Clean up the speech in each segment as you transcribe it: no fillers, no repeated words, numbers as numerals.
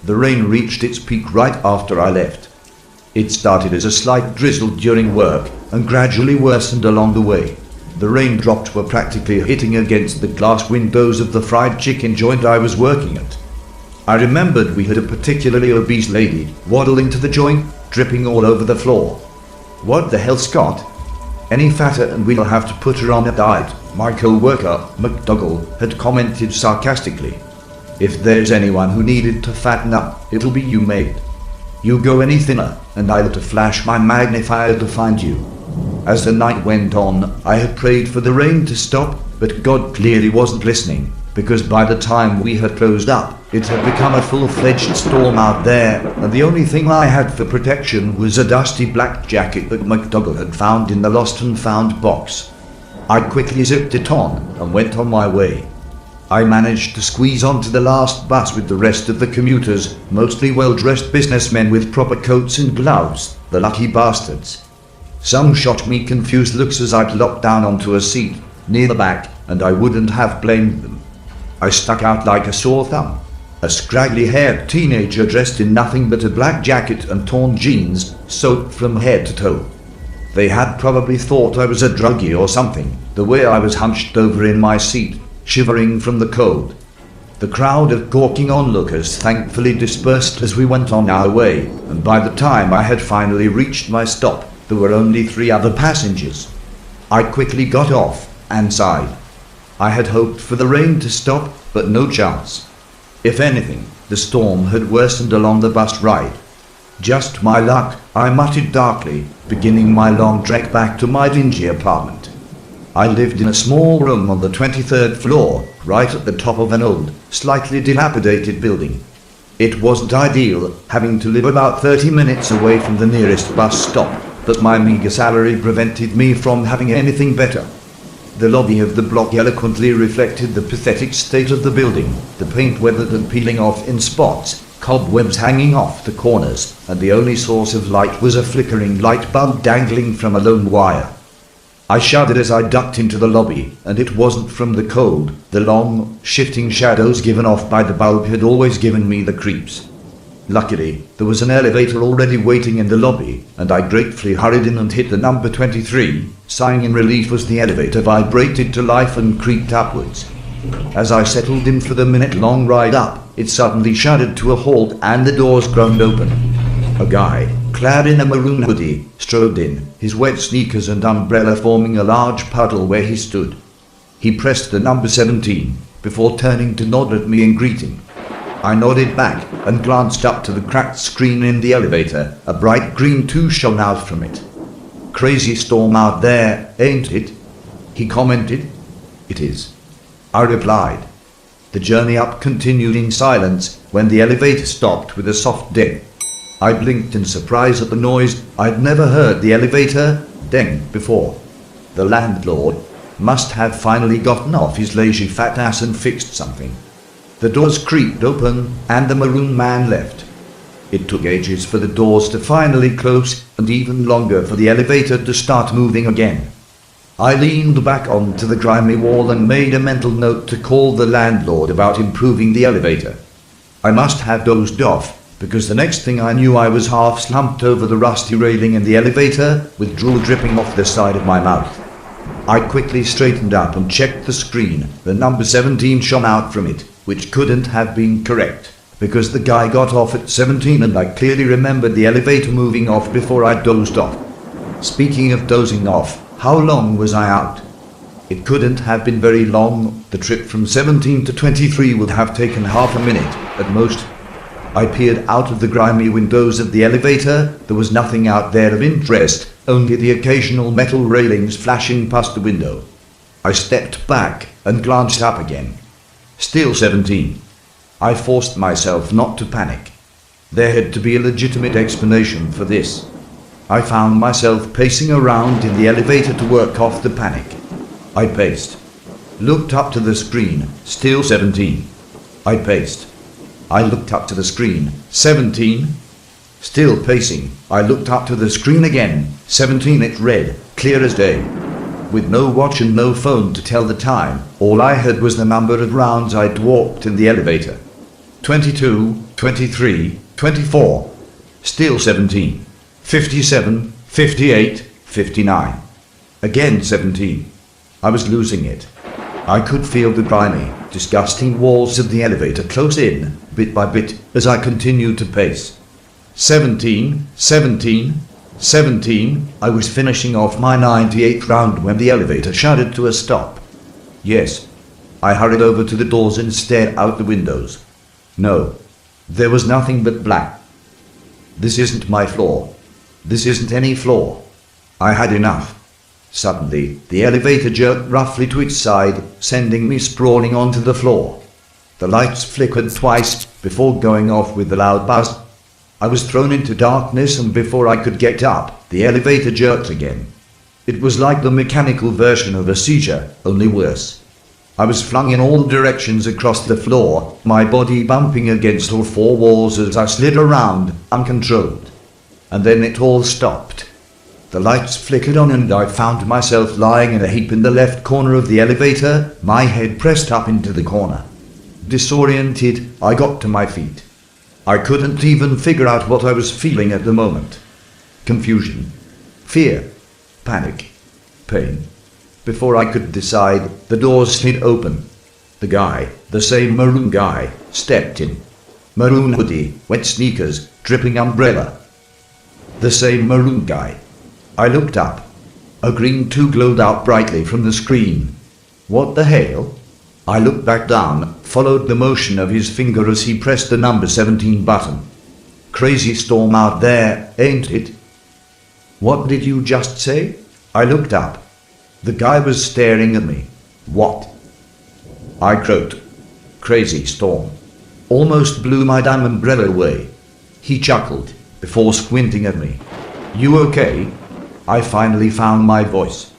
The rain reached its peak right after I left. It started as a slight drizzle during work and gradually worsened along the way. The raindrops were practically hitting against the glass windows of the fried chicken joint I was working at. I remembered we had a particularly obese lady waddle into the joint, dripping all over the floor. "What the hell, Scott? Any fatter and we'll have to put her on a diet," my co-worker, McDougall, had commented sarcastically. "If there's anyone who needed to fatten up, it'll be you, mate. You go any thinner, and I'll have to flash my magnifier to find you." As the night went on, I had prayed for the rain to stop, but God clearly wasn't listening, because by the time we had closed up, it had become a full-fledged storm out there, and the only thing I had for protection was a dusty black jacket that McDougall had found in the lost and found box. I quickly zipped it on and went on my way. I managed to squeeze onto the last bus with the rest of the commuters, mostly well-dressed businessmen with proper coats and gloves, the lucky bastards. Some shot me confused looks as I plopped down onto a seat near the back, and I wouldn't have blamed them. I stuck out like a sore thumb. A scraggly-haired teenager dressed in nothing but a black jacket and torn jeans, soaked from head to toe. They had probably thought I was a druggie or something, the way I was hunched over in my seat, shivering from the cold. The crowd of gawking onlookers thankfully dispersed as we went on our way, and by the time I had finally reached my stop, there were only 3 other passengers. I quickly got off and sighed. I had hoped for the rain to stop, but no chance. If anything, the storm had worsened along the bus ride. "Just my luck," I muttered darkly, beginning my long trek back to my dingy apartment. I lived in a small room on the 23rd floor, right at the top of an old, slightly dilapidated building. It wasn't ideal, having to live about 30 minutes away from the nearest bus stop, but my meager salary prevented me from having anything better. The lobby of the block eloquently reflected the pathetic state of the building, the paint weathered and peeling off in spots, cobwebs hanging off the corners, and the only source of light was a flickering light bulb dangling from a lone wire. I shuddered as I ducked into the lobby, and it wasn't from the cold. The long, shifting shadows given off by the bulb had always given me the creeps. Luckily, there was an elevator already waiting in the lobby, and I gratefully hurried in and hit the number 23, sighing in relief as the elevator vibrated to life and creaked upwards. As I settled in for the minute-long ride up, it suddenly shuddered to a halt and the doors groaned open. A guy, clad in a maroon hoodie, strode in, his wet sneakers and umbrella forming a large puddle where he stood. He pressed the number 17, before turning to nod at me in greeting. I nodded back and glanced up to the cracked screen in the elevator. A bright green 2 shone out from it. "Crazy storm out there, ain't it?" he commented. "It is," I replied. The journey up continued in silence when the elevator stopped with a soft ding. I blinked in surprise at the noise. I'd never heard the elevator ding before. The landlord must have finally gotten off his lazy fat ass and fixed something. The doors creaked open and the maroon man left. It took ages for the doors to finally close and even longer for the elevator to start moving again. I leaned back onto the grimy wall and made a mental note to call the landlord about improving the elevator. I must have dozed off, because the next thing I knew I was half slumped over the rusty railing in the elevator with drool dripping off the side of my mouth. I quickly straightened up and checked the screen. The number 17 shone out from it, which couldn't have been correct, because the guy got off at 17 and I clearly remembered the elevator moving off before I dozed off. Speaking of dozing off, how long was I out? It couldn't have been very long. The trip from 17 to 23 would have taken half a minute, at most. I peered out of the grimy windows of the elevator. There was nothing out there of interest, only the occasional metal railings flashing past the window. I stepped back and glanced up again. Still 17. I forced myself not to panic. There had to be a legitimate explanation for this. I found myself pacing around in the elevator to work off the panic. I paced. Looked up to the screen. Still 17. I paced. I looked up to the screen. 17. Still pacing. I looked up to the screen again. 17 it read, clear as day. With no watch and no phone to tell the time, all I heard was the number of rounds I'd walked in the elevator. 22, 23, 24. Still 17. 57, 58, 59. Again 17. I was losing it. I could feel the grimy, disgusting walls of the elevator close in, bit by bit, as I continued to pace. 17, 17, 17. I was finishing off my 98th round when the elevator shuddered to a stop. Yes. I hurried over to the doors and stared out the windows. No. There was nothing but black. This isn't my floor. This isn't any floor. I had enough. Suddenly, the elevator jerked roughly to its side, sending me sprawling onto the floor. The lights flickered twice before going off with a loud buzz. I was thrown into darkness, and before I could get up, the elevator jerked again. It was like the mechanical version of a seizure, only worse. I was flung in all directions across the floor, my body bumping against all four walls as I slid around, uncontrolled. And then it all stopped. The lights flickered on and I found myself lying in a heap in the left corner of the elevator, my head pressed up into the corner. Disoriented, I got to my feet. I couldn't even figure out what I was feeling at the moment. Confusion, fear, panic, pain. Before I could decide, the doors slid open. The guy, the same maroon guy, stepped in. Maroon hoodie, wet sneakers, dripping umbrella. The same maroon guy. I looked up. A green tube glowed out brightly from the screen. What the hell? I looked back down, followed the motion of his finger as he pressed the number 17 button. Crazy storm out there, ain't it? What did you just say? I looked up. The guy was staring at me. What? I croaked. Crazy storm. Almost blew my damn umbrella away. He chuckled, before squinting at me. You okay? I finally found my voice.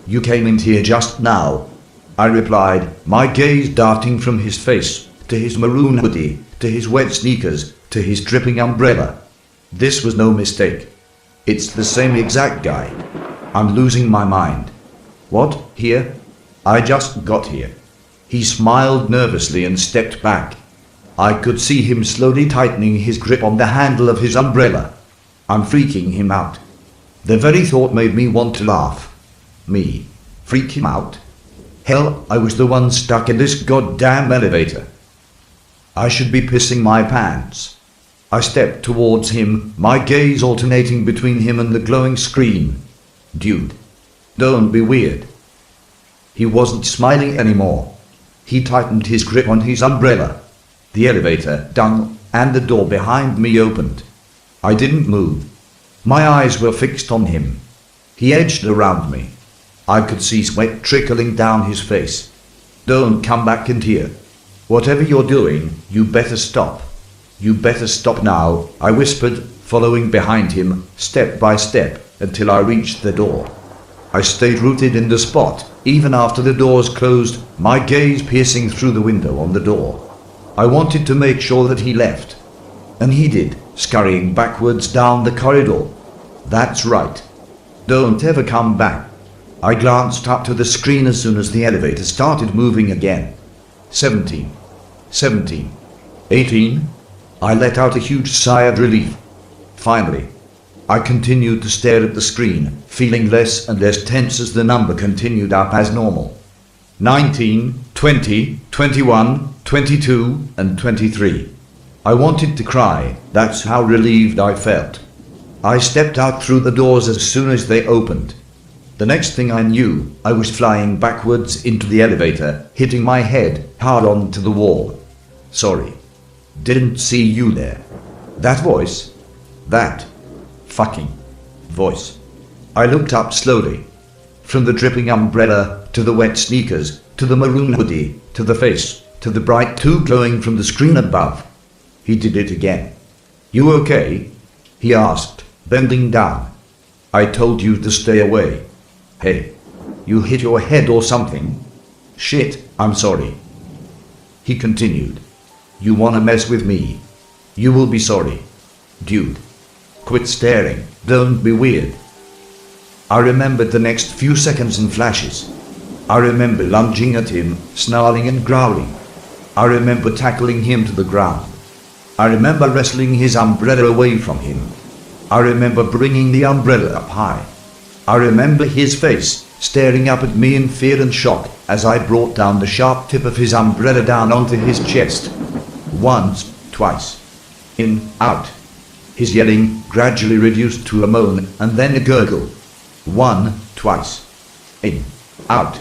You came in here just now. I replied, my gaze darting from his face, to his maroon hoodie, to his wet sneakers, to his dripping umbrella. This was no mistake. It's the same exact guy. I'm losing my mind. What, here? I just got here. He smiled nervously and stepped back. I could see him slowly tightening his grip on the handle of his umbrella. I'm freaking him out. The very thought made me want to laugh. Me? Freak him out? Hell, I was the one stuck in this goddamn elevator. I should be pissing my pants. I stepped towards him, my gaze alternating between him and the glowing screen. Dude. Don't be weird. He wasn't smiling anymore. He tightened his grip on his umbrella. The elevator done, and the door behind me opened. I didn't move. My eyes were fixed on him. He edged around me. I could see sweat trickling down his face. Don't come back in here. Whatever you're doing, you better stop. You better stop now, I whispered, following behind him, step by step, until I reached the door. I stayed rooted in the spot, even after the doors closed, my gaze piercing through the window on the door. I wanted to make sure that he left. And he did, scurrying backwards down the corridor. That's right. Don't ever come back. I glanced up to the screen as soon as the elevator started moving again. 17. 17. 18. I let out a huge sigh of relief. Finally. I continued to stare at the screen, feeling less and less tense as the number continued up as normal. 19, 20, 21, 22, and 23. I wanted to cry, that's how relieved I felt. I stepped out through the doors as soon as they opened. The next thing I knew, I was flying backwards into the elevator, hitting my head hard onto the wall. Sorry. Didn't see you there. That voice? That fucking voice. I looked up slowly. From the dripping umbrella, to the wet sneakers, to the maroon hoodie, to the face, to the bright tube glowing from the screen above. He did it again. You okay? He asked, bending down. I told you to stay away. Hey, you hit your head or something? Shit, I'm sorry. He continued. You wanna mess with me? You will be sorry. Dude. Quit staring, don't be weird. I remembered the next few seconds in flashes. I remember lunging at him, snarling and growling. I remember tackling him to the ground. I remember wrestling his umbrella away from him. I remember bringing the umbrella up high. I remember his face staring up at me in fear and shock as I brought down the sharp tip of his umbrella down onto his chest. Once, twice. In, out. His yelling gradually reduced to a moan and then a gurgle. One, twice. In, out.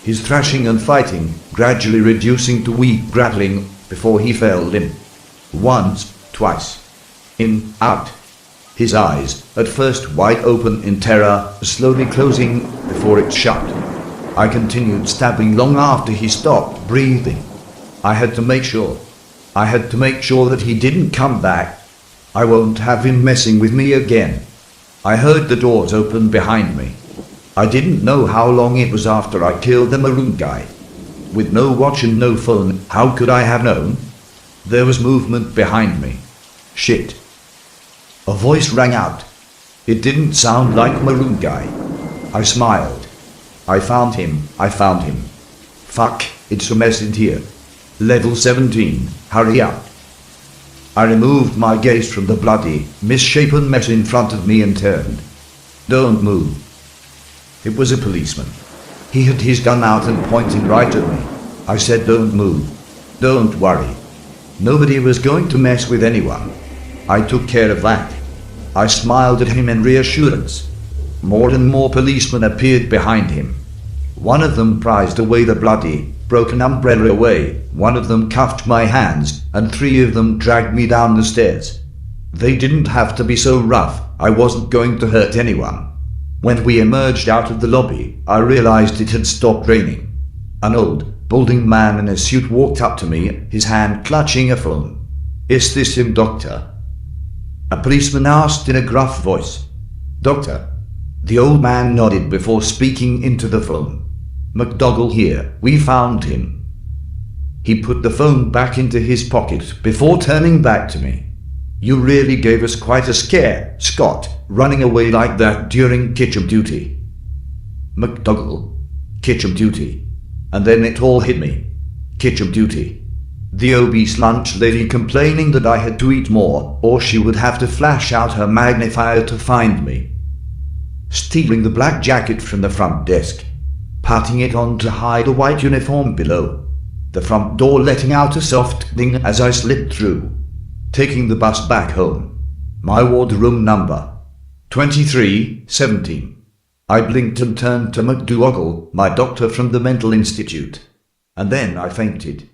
His thrashing and fighting gradually reducing to weak grappling before he fell limp. Once, twice. In, out. His eyes, at first wide open in terror, slowly closing before it shut. I continued stabbing long after he stopped breathing. I had to make sure. I had to make sure that he didn't come back. I won't have him messing with me again. I heard the doors open behind me. I didn't know how long it was after I killed the maroon guy. With no watch and no phone, how could I have known? There was movement behind me. Shit. A voice rang out. It didn't sound like maroon guy. I smiled. I found him. Fuck, it's a mess in here. Level 17, hurry up. I removed my gaze from the bloody, misshapen mess in front of me and turned. Don't move. It was a policeman. He had his gun out and pointing right at me. I said don't move. Don't worry. Nobody was going to mess with anyone. I took care of that. I smiled at him in reassurance. More and more policemen appeared behind him. One of them prized away the bloody, broken umbrella away, one of them cuffed my hands, and 3 of them dragged me down the stairs. They didn't have to be so rough, I wasn't going to hurt anyone. When we emerged out of the lobby, I realized it had stopped raining. An old, balding man in a suit walked up to me, his hand clutching a phone. Is this him, doctor? A policeman asked in a gruff voice. Doctor? The old man nodded before speaking into the phone. McDougall here, we found him. He put the phone back into his pocket before turning back to me. You really gave us quite a scare, Scott, running away like that during kitchen duty. McDougall. Kitchen duty. And then it all hit me. Kitchen duty. The obese lunch lady complaining that I had to eat more, or she would have to flash out her magnifier to find me. Stealing the black jacket from the front desk. Patting it on to hide a white uniform below. The front door letting out a soft ding as I slipped through. Taking the bus back home. My wardroom number. 2317. I blinked and turned to McDougall, my doctor from the mental institute. And then I fainted.